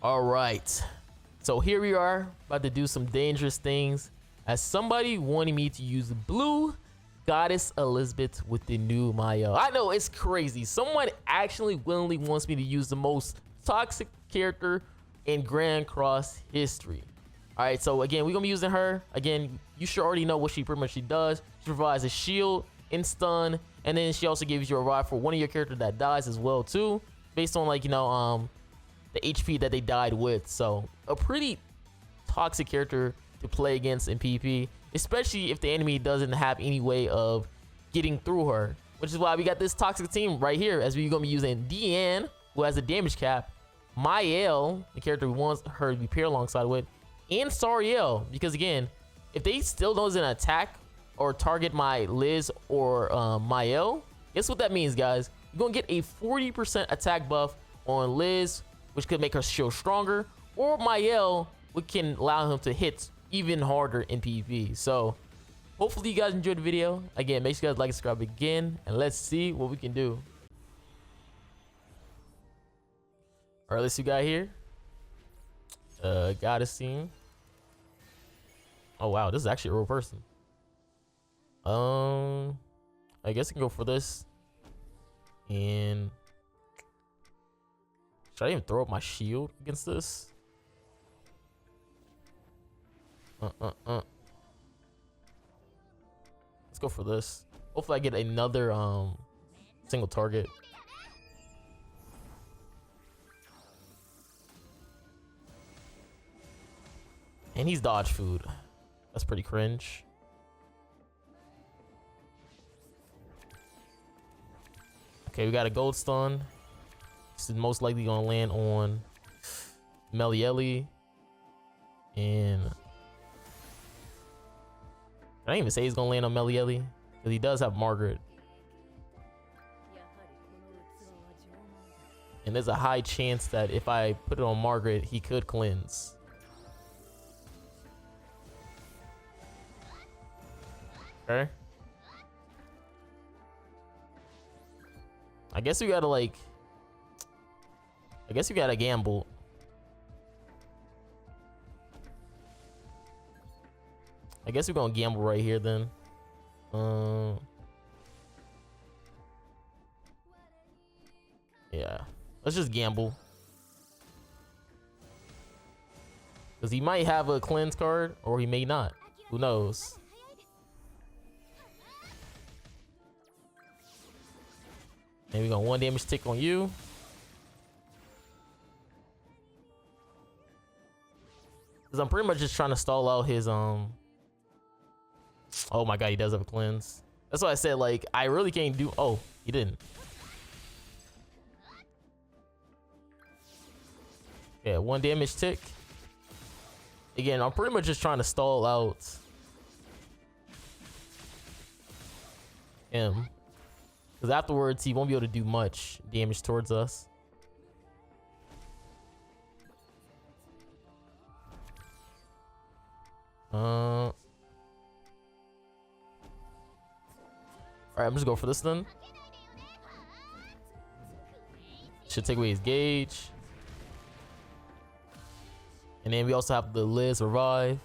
All right, so here we are about to do some dangerous things as somebody wanted me to use blue Goddess Elizabeth with the new MAEL. I know it's crazy. Someone actually willingly wants me to use the most toxic character in Grand Cross history. All right, so again, we're gonna be using her. Again, you should already know what she pretty much does. She provides a shield and stun, and then she also gives you a rod for one of your characters that dies as well too, based on like, you know, the HP that they died with. So a pretty toxic character to play against in PvP, especially if the enemy doesn't have any way of getting through her, which is why we got this toxic team right here, as we're gonna be using Deanne, who has a damage cap, MAEL, the character we want her to be paired alongside with, and Sariel, because again, if they still doesn't attack or target my Liz or MAEL, guess what that means, guys? You're gonna get a 40% attack buff on Liz, which could make her shield stronger, or MAEL, which can allow him to hit even harder in PvP. So hopefully you guys enjoyed the video. Again, make sure you guys like and subscribe again, and let's see what we can do. All right, let's see what we got here. Goddess team. Oh wow, this is actually a real person. I guess I can go for this. And should I even throw up my shield against this? Let's go for this. Hopefully I get another single target. And he's dodge food. That's pretty cringe. Okay, we got a gold stun. This is most likely gonna land on Marilli. And I didn't even say he's gonna land on Marilli, because he does have Margaret. And there's a high chance that if I put it on Margaret, he could cleanse. Okay. I guess we gotta like, I guess we gotta gamble. I guess we're gonna gamble right here then. Yeah, let's just gamble, because he might have a cleanse card or he may not. Who knows? And we got 1 damage tick on you. Because I'm pretty much just trying to stall out his oh my god, he does have a cleanse. That's why I said, like, I really can't do. Oh, he didn't. Yeah, 1 damage tick. Again, I'm pretty much just trying to stall out him, because afterwards he won't be able to do much damage towards us. Alright, I'm just going for this then. Should take away his gauge. And then we also have the Liz revive.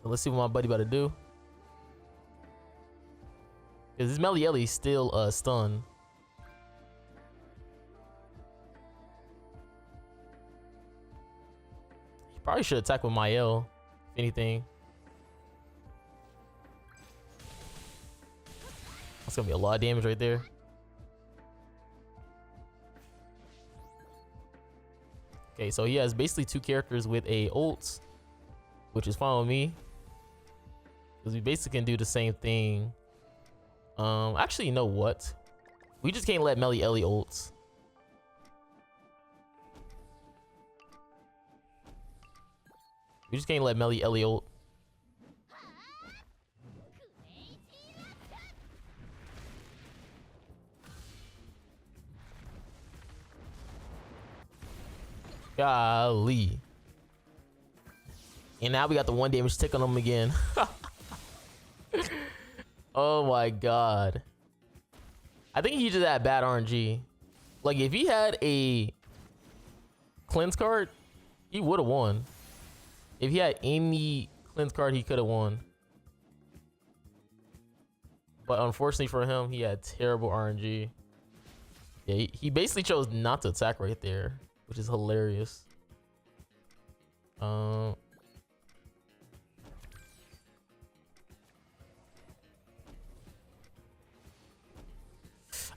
So let's see what my buddy about to do. Because this Marilli is still stunned. He probably should attack with MAEL, if anything. That's gonna be a lot of damage right there. Okay, so he has basically 2 characters with a ult, which is fine with me, because we basically can do the same thing. Actually, you know what? We just can't let Marilli ult. We just can't let Marilli ult. Golly. And now we got the 1 damage tick on him again. Oh my god. I think he just had bad RNG. Like if he had a cleanse card, he would have won. If he had any cleanse card, he could have won. But unfortunately for him, he had terrible RNG. Yeah, he basically chose not to attack right there, which is hilarious. I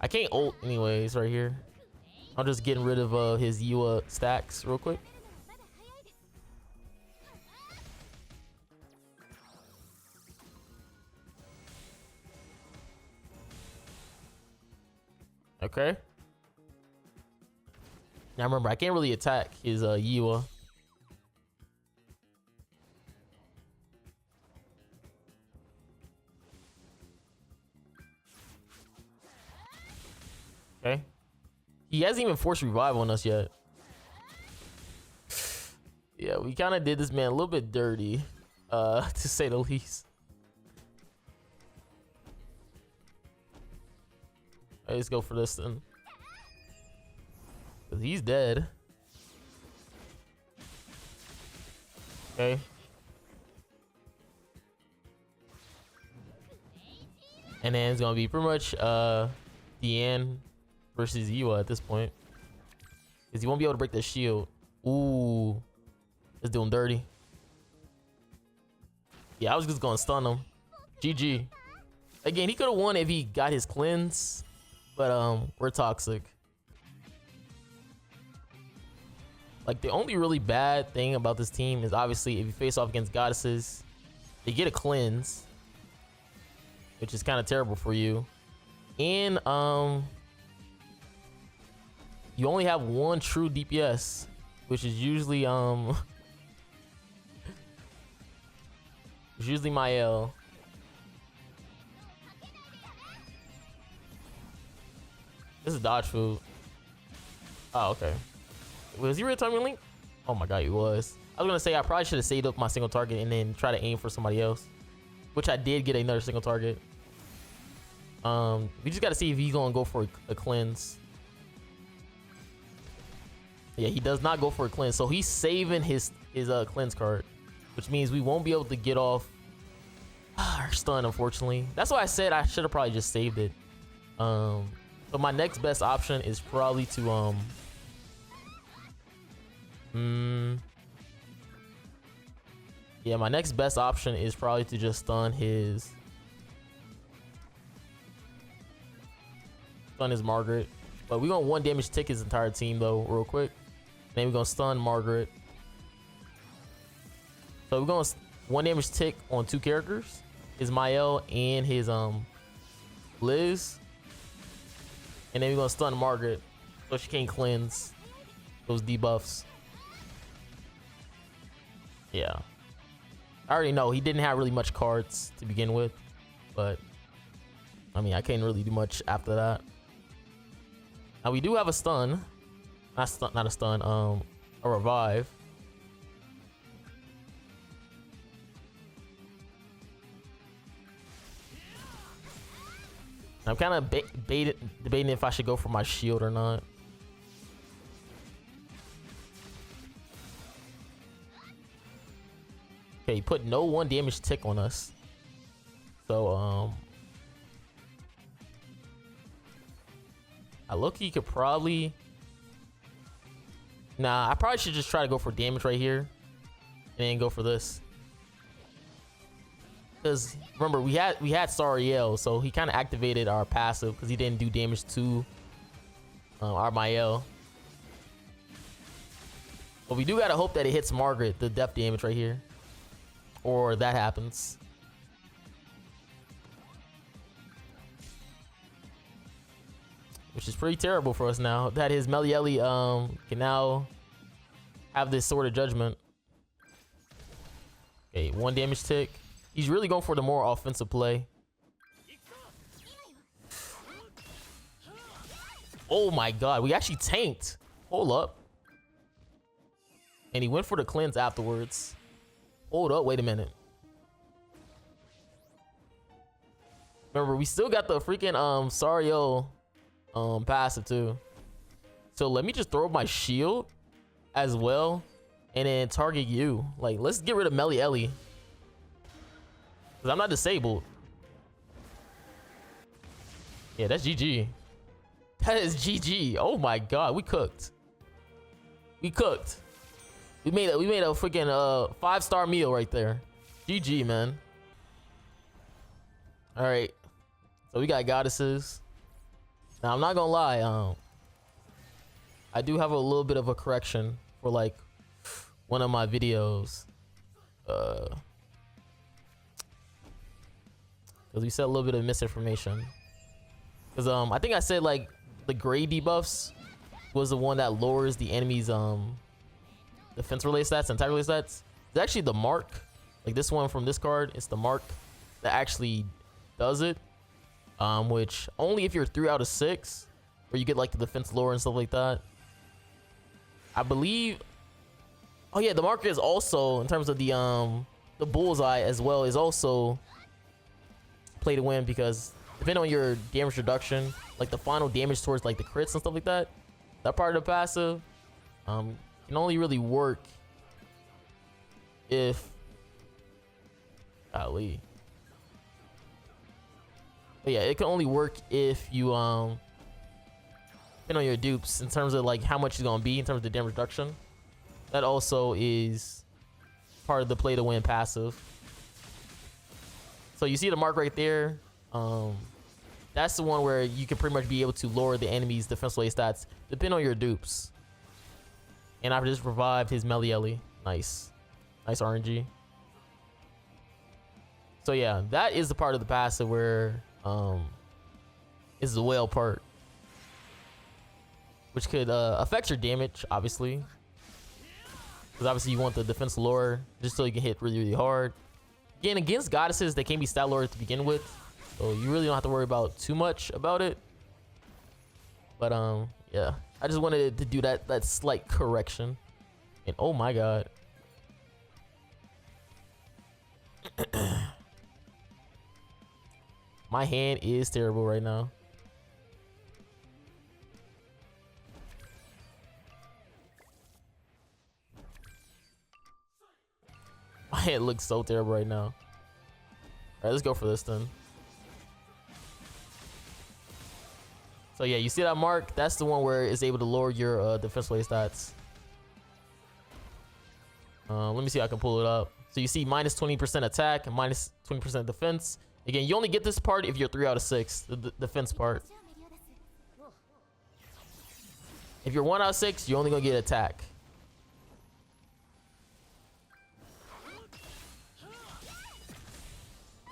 can't ult anyways right here. I'm just getting rid of his Yua stacks real quick. Okay. Now remember, I can't really attack his Yua. Okay. He hasn't even forced revive on us yet. Yeah, we kind of did this man a little bit dirty, to say the least. Let's go for this then. 'Cause he's dead. Okay. And then it's gonna be pretty much Deanne versus Yua at this point. Because he won't be able to break the shield. Ooh. Let's do him dirty. Yeah, I was just gonna stun him. GG. Again, he could have won if he got his cleanse. But we're toxic. Like the only really bad thing about this team is obviously if you face off against goddesses, they get a cleanse, which is kind of terrible for you. And you only have one true DPS, which is usually it's usually MAEL. This is dodge food. Oh, okay. Was he really timing Link? Oh my god, he was. I was gonna say I probably should have saved up my single target and then try to aim for somebody else, which I did get another single target. We just gotta see if he's gonna go for a cleanse. Yeah, he does not go for a cleanse, so he's saving his cleanse card, which means we won't be able to get off our stun, unfortunately. That's why I said I should have probably just saved it. But my next best option is probably to yeah, my next best option is probably to just stun his Margaret. But we're gonna one damage tick his entire team though, real quick. Then we're gonna stun Margaret. So we're gonna one damage tick on two characters, his MAEL and his Liz. And then we're gonna stun Margaret so she can't cleanse those debuffs. Yeah. I already know he didn't have really much cards to begin with, but I mean I can't really do much after that. Now we do have a stun. Not a stun, a revive. I'm kind of debating if I should go for my shield or not. Okay, he put no one damage tick on us. So, I look-key could probably... Nah, I probably should just try to go for damage right here. And then go for this. Because remember we had Sariel, so he kind of activated our passive because he didn't do damage to our MAEL. But we do gotta hope that it hits Margaret, the death damage right here, or that happens. Which is pretty terrible for us now that his Marilli can now have this Sword of Judgment. Okay, one damage tick. He's really going for the more offensive play. Oh my god, we actually tanked. Hold up. And he went for the cleanse afterwards. Hold up, wait a minute. Remember, we still got the freaking Sario passive too. So let me just throw up my shield as well and then target you. Like, let's get rid of Marilli, because I'm not disabled. Yeah, that's GG. That is GG. Oh my god, we cooked. We cooked. We made a freaking 5-star meal right there. GG, man. All right. So we got goddesses. Now I'm not gonna lie, I do have a little bit of a correction for like one of my videos. Because we said a little bit of misinformation. Because I think I said like the gray debuffs was the one that lowers the enemy's defense related stats and attack related stats. It's actually the mark. Like this one from this card, it's the mark that actually does it. Which only if you're 3 out of 6, where you get like the defense lower and stuff like that. I believe. Oh yeah, the marker is also, in terms of the bullseye as well, is also play to win, because depending on your damage reduction, like the final damage towards like the crits and stuff like that, that part of the passive can only really work if golly. But yeah, it can only work if you depending on your dupes in terms of like how much it's gonna be in terms of the damage reduction. That also is part of the play to win passive. So you see the mark right there. That's the one where you can pretty much be able to lower the enemy's defense related stats depending on your dupes. And I've just revived his Marilli. Nice RNG. So yeah, that is the part of the passive where is the whale part, which could affect your damage, obviously, because obviously you want the defense lower just so you can hit really hard. Again, against goddesses, they can be stat lower to begin with, so you really don't have to worry about too much about it. But yeah, I just wanted to do that slight correction. And oh my god. My hand is terrible right now. My hand looks so terrible right now. All right, let's go for this then. So yeah, you see that mark? That's the one where it's able to lower your defense related stats. Let me see if I can pull it up. So you see minus 20% attack and minus 20% defense. Again, you only get this part if you're 3 out of 6, the defense part. If you're 1 out of 6, you're only gonna get attack.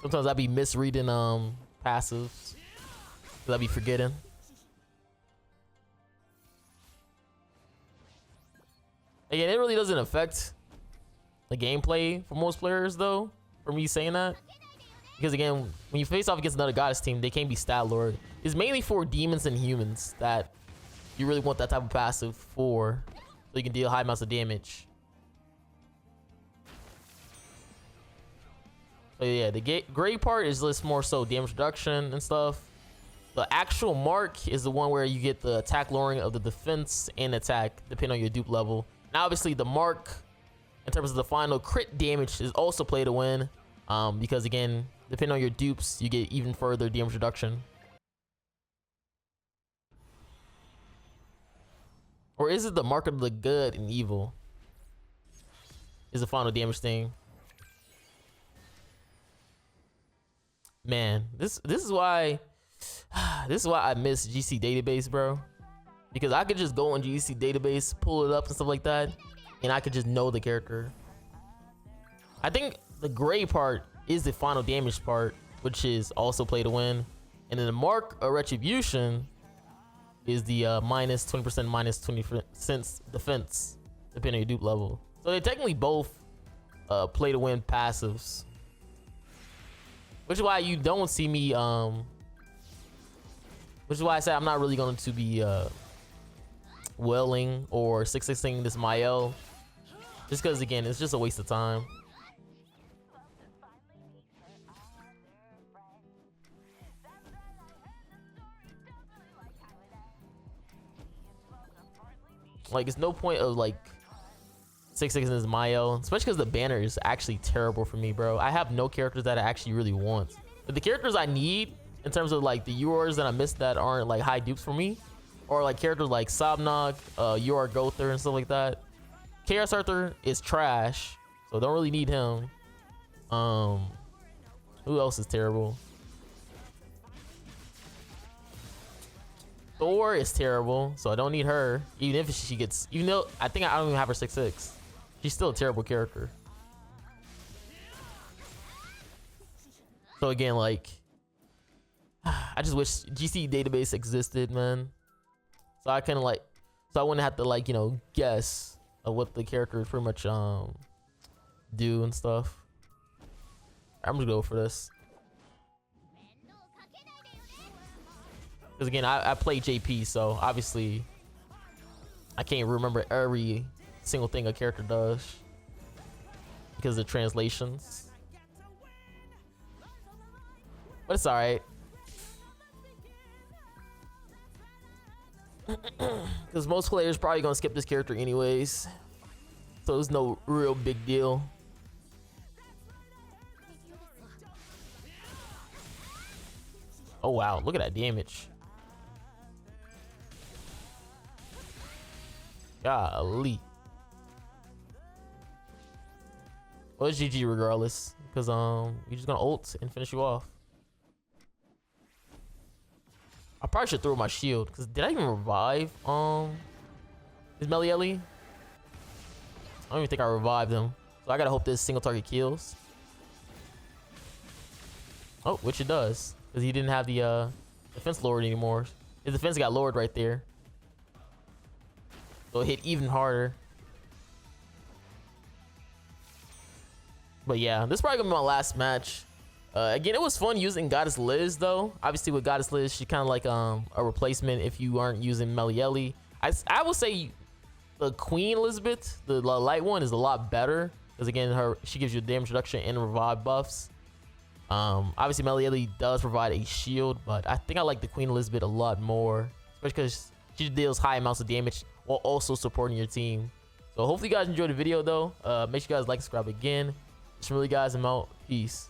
Sometimes I be misreading passives, cause I be forgetting. Again, it really doesn't affect the gameplay for most players, though. For me saying that, because again, when you face off against another goddess team, they can be stat lowered. It's mainly for demons and humans that you really want that type of passive for, so you can deal high amounts of damage. So yeah, the gray part is just more so damage reduction and stuff. The actual mark is the one where you get the attack lowering of the defense and attack depending on your dupe level. Now obviously the mark in terms of the final crit damage is also play to win, because again, depending on your dupes, you get even further damage reduction. Or is it the mark of the good and evil? Is the final damage thing? Man, this is why I miss GC database, bro. Because I could just go on GC database, pull it up and stuff like that, and I could just know the character. I think the gray part is the final damage part, which is also play to win, and then the mark of retribution is the minus 20%, minus 20% defense, depending on your dupe level. So they technically both play to win passives. Which is why you don't see me, which is why I said I'm not really going to be welling or 6-6ing this MAEL. Just because, again, it's just a waste of time. Like, it's no point of like 6-6 in this MAEL, especially because the banner is actually terrible for me, bro. I have no characters that I actually really want. But the characters I need in terms of like the URs that I missed that aren't like high dupes for me, or like characters like Sobnog, UR Gother and stuff like that. Chaos Arthur is trash, so don't really need him. Who else is terrible? Thor is terrible, so I don't need her. Even if she gets, even though I think I don't even have her 6-6, she's still a terrible character. So again, like, I just wish GC database existed, man. So I kind of like, so I wouldn't have to like, you know, guess of what the characters pretty much do and stuff. I'm gonna go for this. Because again, I play JP, so obviously I can't remember every single thing a character does because of the translations. But it's alright. Because most players probably gonna skip this character anyways. So it's no real big deal. Oh wow, look at that damage. Golly. Well, it's GG regardless, because you're just gonna ult and finish you off. I probably should throw my shield, because did I even revive is Marilli? I don't even think I revived him, so I gotta hope this single target kills. Oh, which it does, because he didn't have the defense lowered anymore. His defense got lowered right there. So it hit even harder. But yeah, this is probably gonna be my last match. Again, it was fun using Goddess Liz though. Obviously with Goddess Liz, she's kind of like a replacement if you aren't using Marilli. I would say the Queen Elizabeth, the light one, is a lot better. Because again, she gives you damage reduction and revive buffs. Obviously Marilli does provide a shield, but I think I like the Queen Elizabeth a lot more. Especially because she deals high amounts of damage while also supporting your team. So hopefully you guys enjoyed the video though. Make sure you guys like, subscribe again. It's really guys, I'm out. Peace.